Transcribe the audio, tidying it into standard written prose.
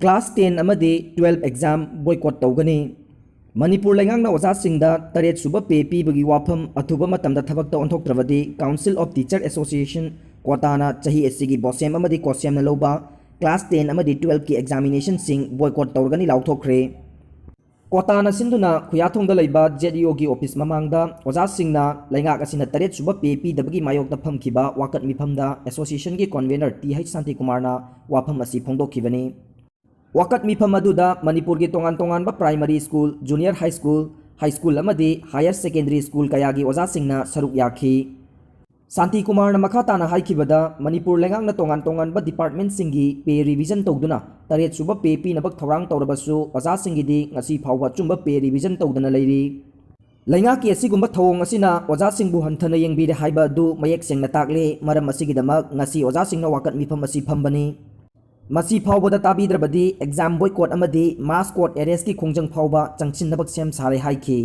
class 10 अमदी 12 exam boycott तौगनी मणिपुर लेंगांगना ओजासिंगदा तरेट सुबह पे पीबगी वाफम अथुब मतमदा थबकता ओंथोक्त्रबदी काउंसिल ऑफ टीचर एसोसिएशन कोटाना चाही एसीगी बोसेम अमदी कोसेमना लौबा क्लास 10 अमदी 12 की एग्जामिनेशन सिंग बॉयकॉट तौरगनी लाउथोक्रे कोटाना सिंधुना खुयाथोंगदा लैबा जेडीओ की ऑफिस ममांगदा ओजासिंगना लेंगाक असिना तरेट सुबह पे पीदबगी मायोक्ता फमखिबा वाकत मिफमदा एसोसिएशन की कन्वेनर टी शांति कुमारना वाफम असी फोंदोखिबनी वाकत मिफम अदुदा मणिपुर की तोंगान तोंगान primary school junior high school अमदी हायर सेकेंडरी स्कूल कयागी ओजासिंगना सरुक याखी शांति कुमार मखाताना हाइखिबदा मणिपुर लेंगांगना तोंगान तोंगान डिपार्टमेंट सिंगी पे रिविजन तौदुना तरेट सुबह पे पीनबक थौरांग तौरबसु ओजासिंगिदी ngasi फाउबा चुंबा पे रिविजन तौदना लैरी लेंगाकी असिगुंबा थौंग असिना ओजासिंगबु हंथना येंगबिरे हाइबा दु मयेक सेंगना ताकले मरम असिगिदमक ngasi ओजासिंगना वाकत मिफम असि फंबनी मसी फाउबदा ताबीद्रबदी एग्जाम बॉयकॉट अमदी मास कोर्ट एरेस्ट की खोंजंग फाउबा चंगचिनबक सेम सारे हाइखी